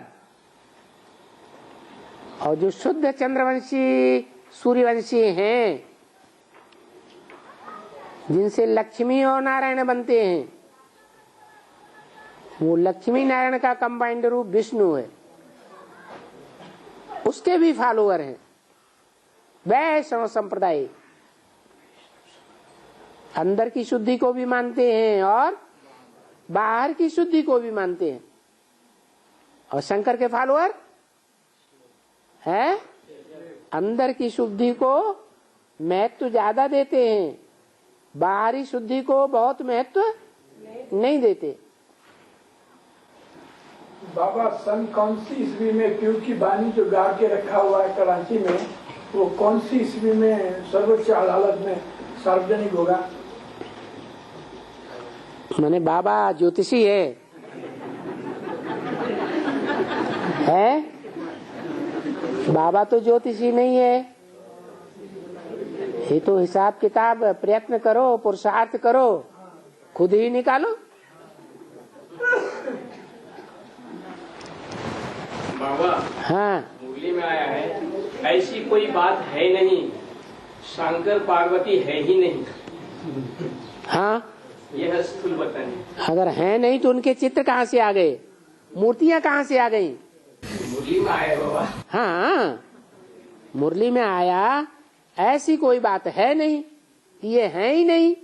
और जो शुद्ध चंद्रवंशी सूर्यवंशी हैं, जिनसे लक्ष्मी और नारायण बनते हैं, वो लक्ष्मी नारायण का कंबाइंड रूप विष्णु है, उसके भी फॉलोअर हैं वैष्णव संप्रदाय। अंदर की शुद्धि को भी मानते हैं और बाहर की शुद्धि को भी मानते हैं। और शंकर के फॉलोअर है, अंदर की शुद्धि को महत्व ज्यादा देते हैं, बाहरी शुद्धि को बहुत महत्व नहीं देते। बाबा सन कौन सी ईस्वी में, क्योंकि बानी जो गा के रखा हुआ है कराची में, वो कौन सी ईस्वी में सर्वोच्च अदालत में सार्वजनिक होगा? मैंने बाबा ज्योतिषी है? बाबा तो ज्योतिषी नहीं है। ये तो हिसाब किताब, प्रयत्न करो, पुरुषार्थ करो, खुद ही निकालो। बाबा हाँ, मुरली में आया है, ऐसी कोई बात है नहीं, शंकर पार्वती है ही नहीं। हाँ, यह स्थूल बताने। अगर है नहीं तो उनके चित्र कहाँ से आ गए? मूर्तियां कहाँ से आ गई? मुरली में आया बाबा। हाँ, मुरली में आया, ऐसी कोई बात है नहीं, ये है ही नहीं।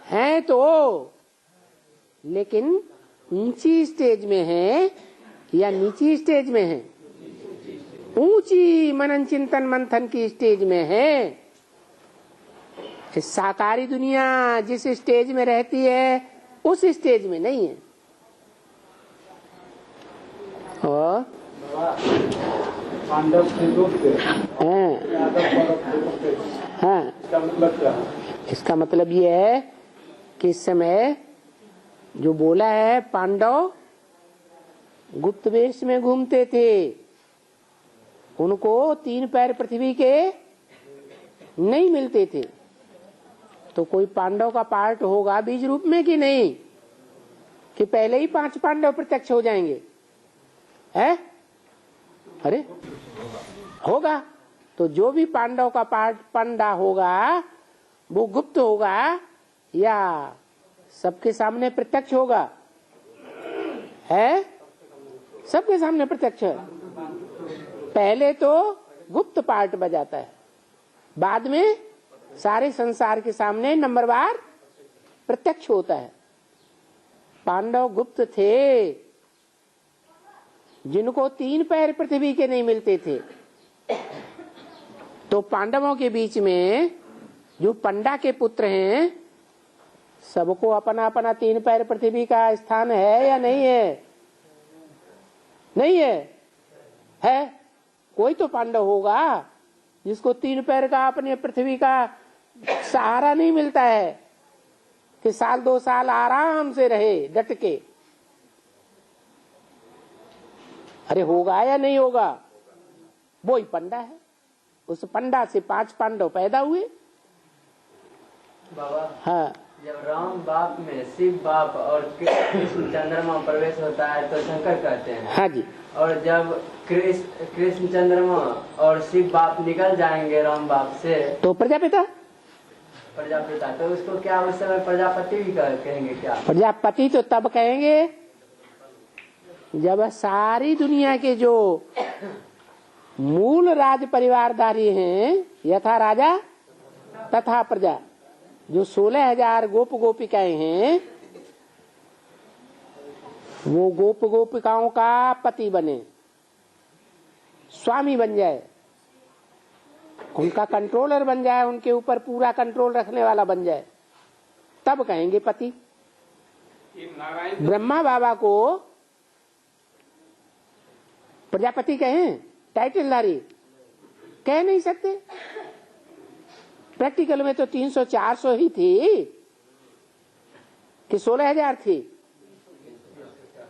है तो लेकिन ऊंची स्टेज में है या नीची स्टेज में है? ऊंची मनन चिंतन मंथन की स्टेज में है। साकारी दुनिया जिस स्टेज में रहती है उस स्टेज में नहीं है। और हाँ, इसका मतलब ये है कि इस समय जो बोला है, पांडव गुप्त वेश में घूमते थे, उनको 3 पैर पृथ्वी के नहीं मिलते थे। तो कोई पांडव का पार्ट होगा बीज रूप में कि नहीं, कि पहले ही 5 पांडव प्रत्यक्ष हो जाएंगे? है? अरे होगा। तो जो भी पांडव का पंडा होगा वो गुप्त होगा या सबके सामने प्रत्यक्ष होगा? है? सबके सामने प्रत्यक्ष है। पहले तो गुप्त पार्ट बजाता है, बाद में सारे संसार के सामने नंबरवार प्रत्यक्ष होता है। पांडव गुप्त थे, जिनको 3 पैर पृथ्वी के नहीं मिलते थे। तो पांडवों के बीच में जो पंडा के पुत्र हैं, सबको अपना अपना 3 पैर पृथ्वी का स्थान है या नहीं है? नहीं है? है? कोई तो पांडव होगा जिसको 3 पैर का अपने पृथ्वी का सहारा नहीं मिलता है कि साल 2 साल आराम से रहे डट के। अरे होगा या नहीं होगा? वो ही पंडा है। उस पंडा से 5 पांडव पैदा हुए। बाबा, हाँ, जब राम बाप में शिव बाप और कृष्ण चंद्रमा प्रवेश होता है तो शंकर कहते हैं। हाँ जी। और जब कृष्ण चंद्रमा और शिव बाप निकल जाएंगे राम बाप से तो प्रजापिता। तो उसको क्या उस समय प्रजापति भी कहेंगे क्या? प्रजापति तो तब कहेंगे जब सारी दुनिया के जो मूल राज परिवारधारी हैं, यथा राजा तथा प्रजा, जो 16,000 गोप गोपिकाएं हैं, वो गोप गोपिकाओं का पति बने, स्वामी बन जाए, उनका कंट्रोलर बन जाए, उनके ऊपर पूरा कंट्रोल रखने वाला बन जाए, तब कहेंगे पति। ब्रह्मा बाबा को प्रजापति कहें, टाइटलधारी कह नहीं सकते। प्रैक्टिकल में तो 300-400 ही थी कि 16,000 थी?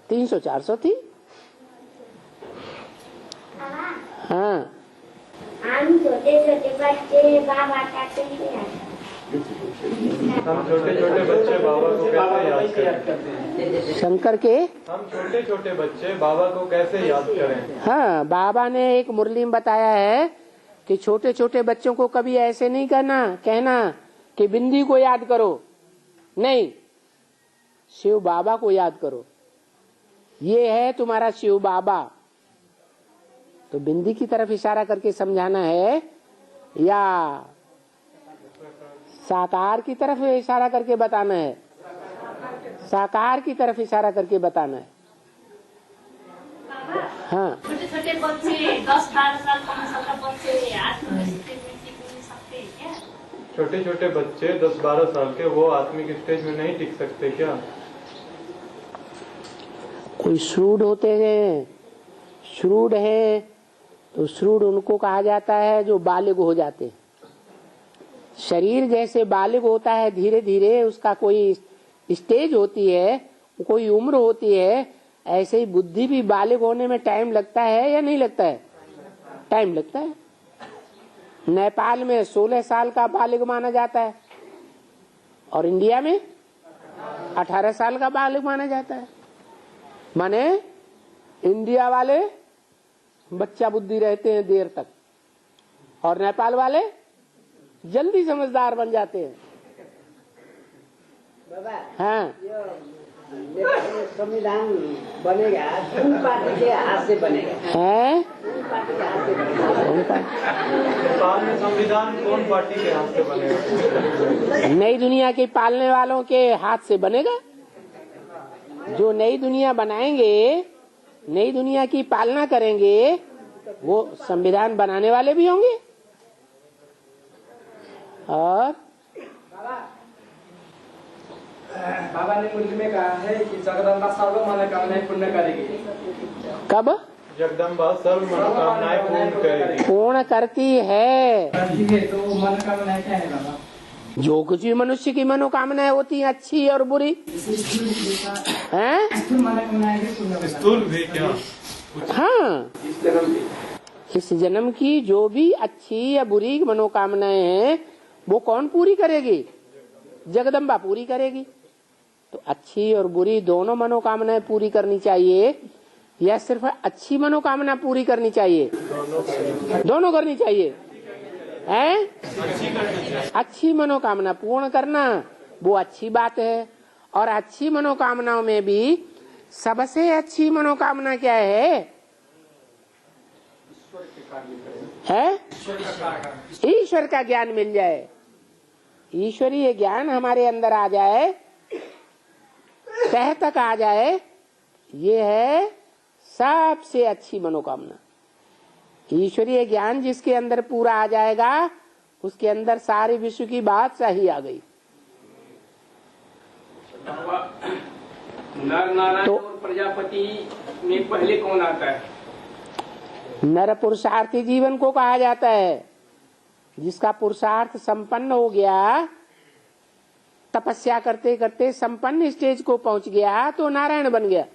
300-400 थी। हाँ, हम छोटे छोटे बच्चे बाबा का कैसे हम छोटे छोटे बच्चे बाबा को कैसे याद करें? शंकर के हम छोटे छोटे बच्चे बाबा को कैसे याद करें? हाँ, बाबा ने एक मुरली में बताया है कि छोटे छोटे बच्चों को कभी ऐसे नहीं कहना कि बिंदी को याद करो, नहीं, शिव बाबा को याद करो। ये है तुम्हारा शिव बाबा। तो बिंदी की तरफ इशारा करके समझाना है या साकार की तरफ इशारा करके बताना है? साकार की तरफ इशारा करके बताना है। हाँ, छोटे छोटे बच्चे 10-12 साल 5 साल का बच्चे आत्मिक स्टेज में टिक नहीं सकते क्या? छोटे छोटे बच्चे 10-12 साल के वो आत्मिक स्टेज में नहीं टिक सकते क्या? कोई श्रूड होते हैं, श्रूड है तो श्रूड उनको कहा जाता है जो बालिग हो जाते हैं। शरीर जैसे बालिग होता है धीरे धीरे, उसका कोई स्टेज होती है, कोई उम्र होती है, ऐसे ही बुद्धि भी बालिग होने में टाइम लगता है या नहीं लगता है? टाइम लगता है। नेपाल में 16 साल का बालिग माना जाता है और इंडिया में 18 साल का बालिग माना जाता है। माने इंडिया वाले बच्चा बुद्धि रहते हैं देर तक और नेपाल वाले जल्दी समझदार बन जाते हैं। हाँ, संविधान बनेगा कौन पार्टी के हाथ से बनेगा? है नेपाल में संविधान कौन पार्टी के हाथ से बनेगा? नई दुनिया के पालने वालों के हाथ से बनेगा। जो नई दुनिया बनाएंगे, नई दुनिया की पालना करेंगे, वो संविधान बनाने वाले भी होंगे। और बाबा ने मुरली में कहा है कि जगदम्बा सर्व मनोकामनाएं पूर्ण करेगी। कब? जगदम्बा सर्व मनोकामनाएं पूर्ण करेगी। पूर्ण करती है। तो मनोकामनाएं क्या है बाबा? जो कुछ भी मनुष्य की मनोकामनाएं होती हैं, अच्छी और बुरी, हैं? स्थूल भी क्या? हाँ, इस जन्म की जो भी अच्छी या बुरी मनोकामनाएं हैं वो कौन पूरी करेगी? जगदम्बा पूरी करेगी। तो अच्छी और बुरी दोनों मनोकामनाएं पूरी करनी चाहिए, या सिर्फ अच्छी मनोकामना पूरी करनी चाहिए? दोनों करनी चाहिए हैं? अच्छी मनोकामना पूर्ण करना वो अच्छी बात है। और अच्छी मनोकामनाओं में भी सबसे अच्छी मनोकामना क्या है? ईश्वर का ज्ञान मिल जाए, ईश्वरीय ज्ञान हमारे अंदर आ जाए, तह तक आ जाए, ये है सबसे अच्छी मनोकामना। ईश्वरीय ज्ञान जिसके अंदर पूरा आ जाएगा उसके अंदर सारे विश्व की बात सही आ गई। नर नारायण और प्रजापति में पहले कौन आता है? नर पुरुषार्थी जीवन को कहा जाता है। जिसका पुरुषार्थ संपन्न हो गया, तपस्या करते करते संपन्न स्टेज को पहुंच गया तो नारायण बन गया।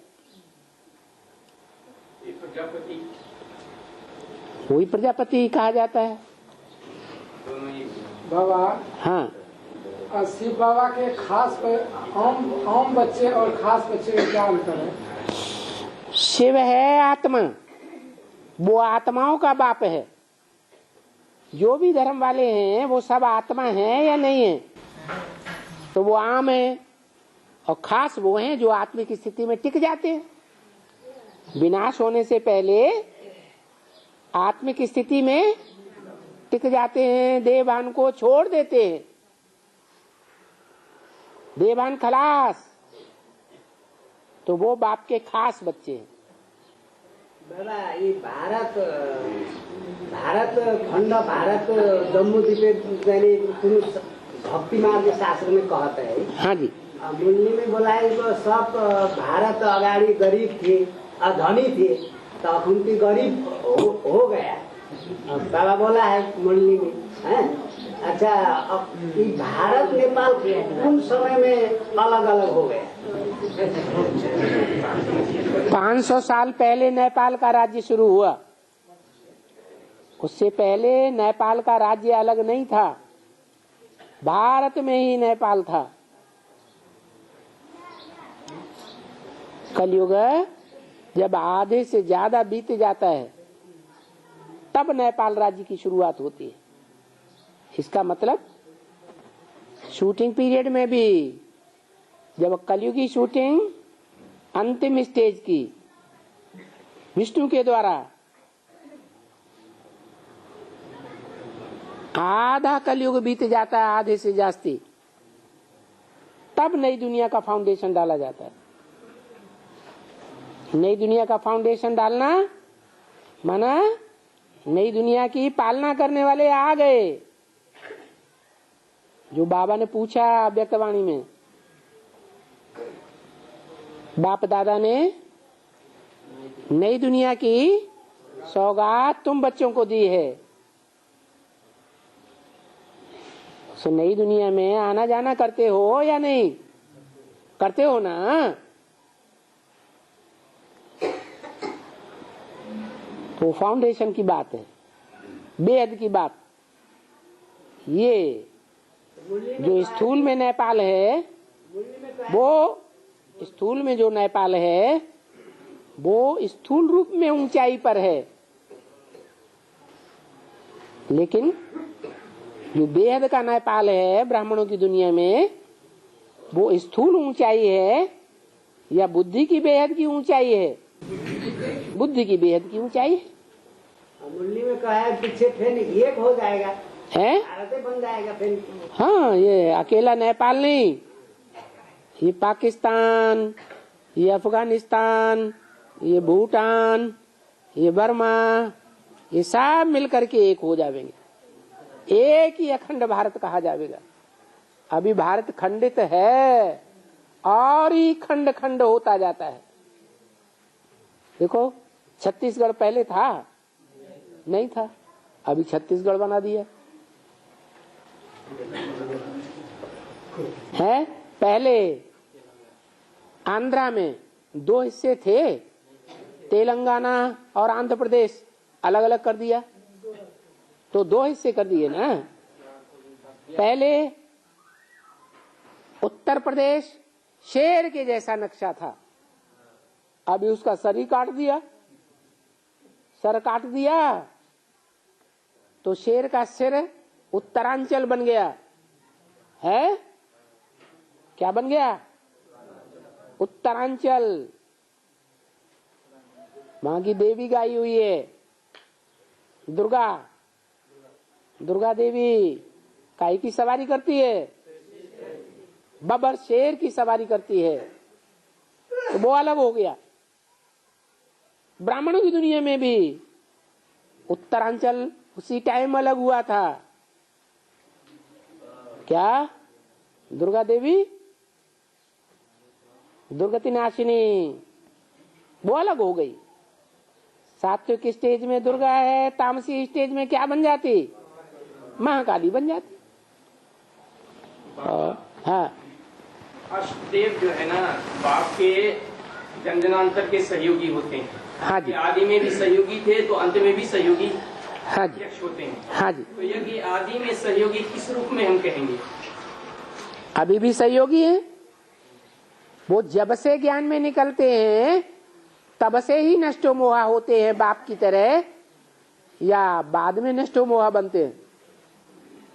प्रजापति वही प्रजापति कहा जाता है। बाबा हाँ, शिव बाबा के खास आम बच्चे और खास बच्चे में क्या अंतर है? शिव है आत्मा, वो आत्माओं का बाप है। जो भी धर्म वाले हैं वो सब आत्मा है या नहीं है? तो वो आम है। और खास वो हैं जो आत्मिक स्थिति में टिक जाते हैं, विनाश होने से पहले आत्मिक स्थिति में टिक जाते हैं, देहभान को छोड़ देते हैं, देहभान खलास। तो वो बाप के खास बच्चे हैं। बाबा ये भारत खंड भारत जम्मू द्वीप जाने भक्ति मार्ग शास्त्र में कहता है। हाँ जी। मुरली में बोला है तो सब भारत अगाड़ी गरीब थे और धनी थे, तो उनकी गरीब हो गया। बाबा बोला है मुरली में है। अच्छा, अब ये भारत नेपाल कौन समय में अलग अलग हो गया? 500 साल पहले नेपाल का राज्य शुरू हुआ। उससे पहले नेपाल का राज्य अलग नहीं था, भारत में ही नेपाल था। कलयुग जब आधे से ज्यादा बीत जाता है तब नेपाल राज्य की शुरुआत होती है। इसका मतलब शूटिंग पीरियड में भी जब कलयुगी शूटिंग अंतिम स्टेज की विष्णु के द्वारा आधा कलयुग बीत जाता है, आधे से जास्ती, तब नई दुनिया का फाउंडेशन डाला जाता है। नई दुनिया का फाउंडेशन डालना माना नई दुनिया की पालना करने वाले आ गए। जो बाबा ने पूछा व्यक्तवाणी में, बाप दादा ने नई दुनिया की सौगात तुम बच्चों को दी है। तो नई दुनिया में आना जाना करते हो या नहीं? करते हो ना? तो फाउंडेशन की बात है, बेहद की बात। ये जो स्थूल में नेपाल है, वो स्थूल में जो नेपाल है वो स्थूल रूप में ऊंचाई पर है, लेकिन जो बेहद का नेपाल है ब्राह्मणों की दुनिया में, वो स्थूल ऊंचाई है या बुद्धि की बेहद की ऊंचाई है? बुद्धि की बेहद की ऊंचाई है। मुरली में कहा है पीछे फिर एक हो जाएगा है, भारत बन जाएगा फिर। हाँ, ये अकेला नेपाल नहीं, ये पाकिस्तान, ये अफगानिस्तान, ये भूटान, ये बर्मा, ये सब मिलकर के एक हो जाएंगे, एक ही अखंड भारत कहा जाएगा। अभी भारत खंडित है और ही खंड खंड होता जाता है। देखो, छत्तीसगढ़ पहले था नहीं था, अभी छत्तीसगढ़ बना दिया है। पहले आंध्रा में 2 हिस्से थे, तेलंगाना और आंध्र प्रदेश, अलग अलग कर दिया तो 2 हिस्से कर दिए ना। पहले उत्तर प्रदेश शेर के जैसा नक्शा था, अभी उसका शरीर काट दिया, सर काट दिया, तो शेर का सिर उत्तरांचल बन गया है। क्या बन गया? उत्तरांचल। मां की देवी गाई हुई है दुर्गा। दुर्गा देवी काई की सवारी करती है? बबर शेर की सवारी करती है। तो वो अलग हो गया। ब्राह्मणों की दुनिया में भी उत्तरांचल उसी टाइम अलग हुआ था। क्या? दुर्गा देवी दुर्गति नाशिनी वो अलग हो गई। सात्विक स्टेज में दुर्गा है, तामसी स्टेज में क्या बन जाती? महाकाली बन जाती। हाँ, अष्टदेव जो है ना बाप के जन्मांतर के सहयोगी होते हैं। हाँ जी। आदि में भी सहयोगी थे तो अंत में भी सहयोगी हाँ जी होते हैं। हाँ जी। तो यज्ञ आदि में सहयोगी किस रूप में हम कहेंगे? अभी भी सहयोगी है। वो जब से ज्ञान में निकलते हैं तब से ही नष्टो मोहा होते हैं बाप की तरह, या बाद में नष्टो मोहा बनते हैं?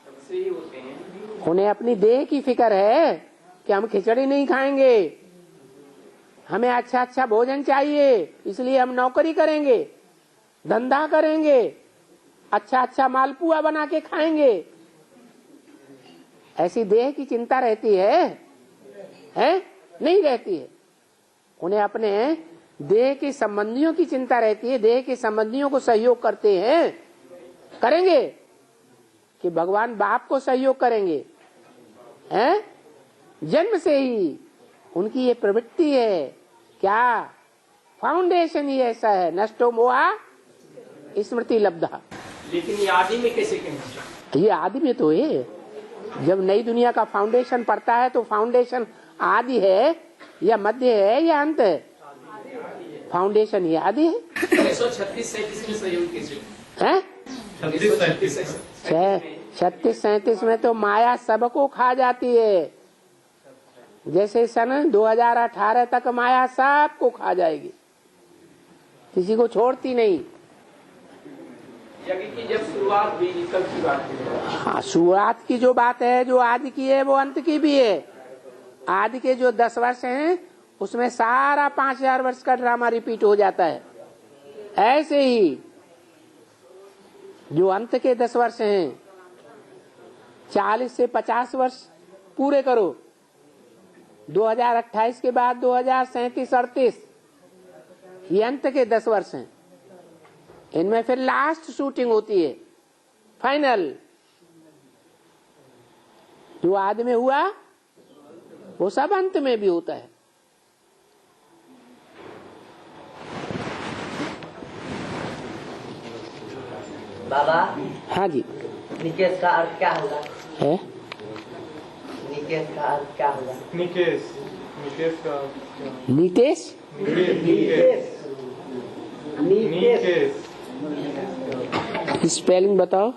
तब से ही होते हैं। उन्हें अपनी देह की फिक्र है कि हम खिचड़ी नहीं खाएंगे, हमें अच्छा अच्छा भोजन चाहिए, इसलिए हम नौकरी करेंगे, धंधा करेंगे, अच्छा अच्छा मालपुआ बना के खाएंगे। ऐसी देह की चिंता रहती है? नहीं रहती है। उन्हें अपने देह के संबंधियों की चिंता रहती है। देह के संबंधियों को सहयोग करते हैं, करेंगे कि भगवान बाप को सहयोग करेंगे। जन्म से ही उनकी ये प्रवृत्ति है। क्या? फाउंडेशन ही ऐसा है, नष्टो मोहा स्मृति लब्धा। लेकिन ये आदि में कैसे कहेंगे? ये आदि में तो है। जब नई दुनिया का फाउंडेशन पड़ता है तो फाउंडेशन आदि है या मध्य है या अंत है? फाउंडेशन ही आदि है। 1936-37 में सहयोग कैसे? 36-37 में तो माया सबको खा जाती है। जैसे सन 2018 तक माया सबको खा जाएगी, किसी को छोड़ती नहीं। यज्ञ की जब शुरुआत हुई कब की बात है? हाँ, शुरुआत की जो बात है, जो आदि की है वो अंत की भी है। आदि के जो 10 वर्ष हैं उसमें सारा 5000 वर्ष का ड्रामा रिपीट हो जाता है। ऐसे ही जो अंत के 10 वर्ष हैं, 40 से 50 वर्ष पूरे करो। 2028 के बाद 2037-38 ये अंत के 10 वर्ष हैं। इनमें फिर लास्ट शूटिंग होती है, फाइनल। जो आदि में हुआ वो सब अंत में भी होता है। बाबा। हाँ जी। निकेश का अर्थ क्या होगा? है? निकेश का अर्थ क्या होगा? निकेश का नीतेश? निकेश स्पेलिंग बताओ।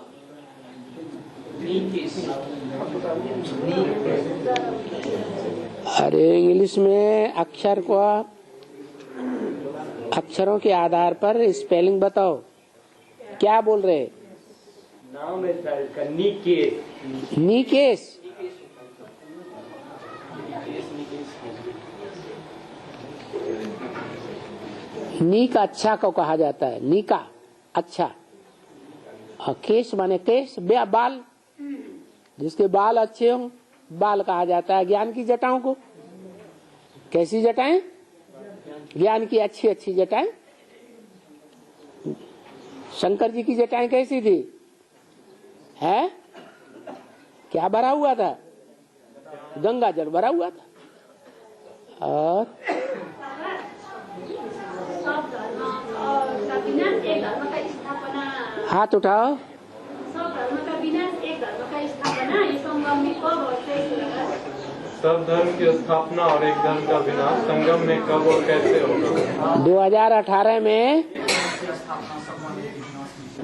अरे इंग्लिश में अक्षर को, अक्षरों के आधार पर स्पेलिंग बताओ। क्या बोल रहे? नाम है सर का निकेश। निकेश? नीक अच्छा को कहा जाता है। नीका अच्छा। और केश माने केश, बाल। जिसके बाल अच्छे हों बाल कहा जाता है। ज्ञान की जटाओं को कैसी जटाएं? ज्ञान की अच्छी अच्छी जटाएं। शंकर जी की जटाएं कैसी थी? है? क्या भरा हुआ था? गंगा जल भरा हुआ था। और हाथ उठाओ। सब धर्म की स्थापना और एक धर्म का विनाश संगम में कब और कैसे होगा?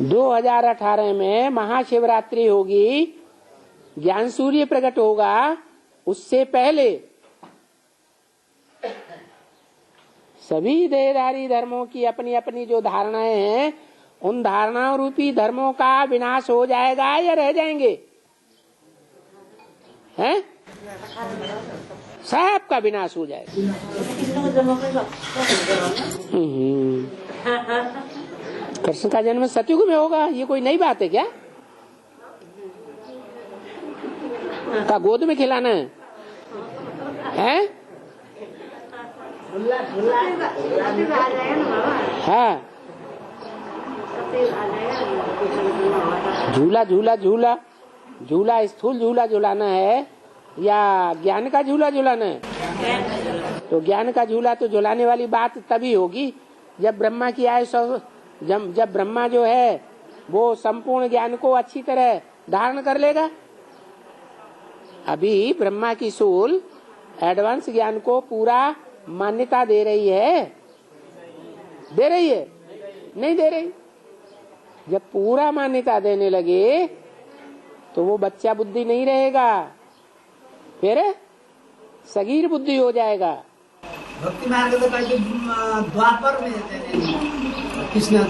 2018 में महाशिवरात्रि होगी, ज्ञान सूर्य प्रकट होगा। उससे पहले सभी देहधारी धर्मों की अपनी अपनी जो धारणाएं हैं, उन धारणाओं रूपी धर्मों का विनाश हो जाएगा या रह जाएंगे? हैं? सबका विनाश हो जाएगा। कृष्ण का जन्म सतयुग में होगा, ये कोई नई बात है क्या? का गोद में खिलाना है? हैं? हाँ, झूला झूला झूला झूला स्थूल झूला झूलाना है या ज्ञान का झूला झूलाना है? तो ज्ञान का झूला तो झूलाने वाली बात तभी होगी जब ब्रह्मा की आयु, जब ब्रह्मा जो है वो संपूर्ण ज्ञान को अच्छी तरह धारण कर लेगा। अभी ब्रह्मा की सूल एडवांस ज्ञान को पूरा मान्यता दे रही है? दे रही है? नहीं दे रही। जब पूरा मान्यता देने लगे तो वो बच्चा बुद्धि नहीं रहेगा, फिर सगीर बुद्धि हो जाएगा। भक्ति मार्ग तो द्वापर में कृष्ण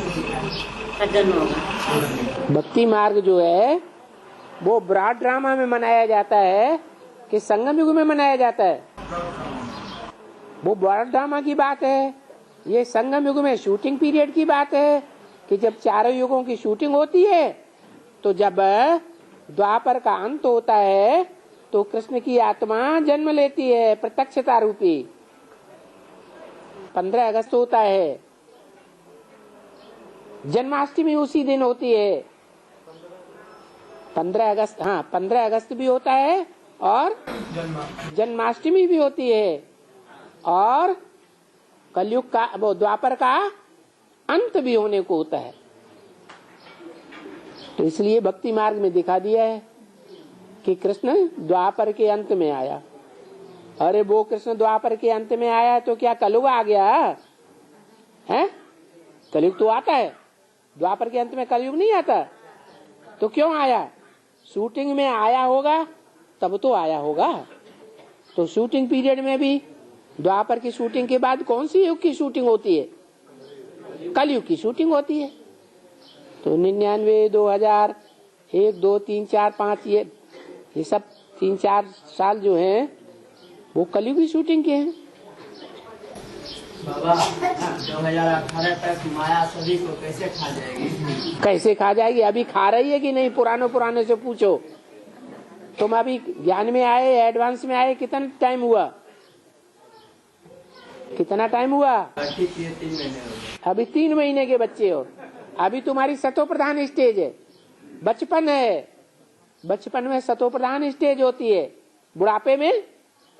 जन्म होगा। भक्ति मार्ग जो है वो ब्रॉड ड्रामा में मनाया जाता है कि संगम युग में मनाया जाता है? वो ब्रॉड ड्रामा की बात है। ये संगम युग में शूटिंग पीरियड की बात है कि जब चारों युगों की शूटिंग होती है, तो जब द्वापर का अंत होता है तो कृष्ण की आत्मा जन्म लेती है प्रत्यक्षता रूपी। 15 अगस्त होता है, जन्माष्टमी उसी दिन होती है। 15 अगस्त, हाँ 15 अगस्त भी होता है और जन्माष्टमी भी होती है, और कलयुग का वो द्वापर का अंत भी होने को होता है। तो इसलिए भक्ति मार्ग में दिखा दिया है कि कृष्ण द्वापर के अंत में आया। अरे वो कृष्ण द्वापर के अंत में आया तो क्या कलयुग आ गया है? कलयुग तो आता है, द्वापर के अंत में कलयुग नहीं आता। तो क्यों आया? शूटिंग में आया होगा तब तो आया होगा। तो शूटिंग पीरियड में भी द्वापर की शूटिंग के बाद कौन सी युग की शूटिंग होती है? कलयुग की शूटिंग होती है। तो 99, 2000, 1, 2, 3, 4, 5 ये सब 3-4 साल जो हैं वो कलयुग की शूटिंग के हैं। बाबा 2018 तक माया सभी को कैसे खा जाएगी? कैसे खा जाएगी? अभी खा रही है कि नहीं? पुराने से पूछो। तुम अभी ज्ञान में आए, एडवांस में आए, कितना टाइम हुआ? कितना टाइम हुआ? 3 महीने हो। अभी 3 महीने के बच्चे हो। अभी तुम्हारी सतो प्रधान स्टेज है, बचपन है। बचपन में सतो प्रधान स्टेज होती है, बुढ़ापे में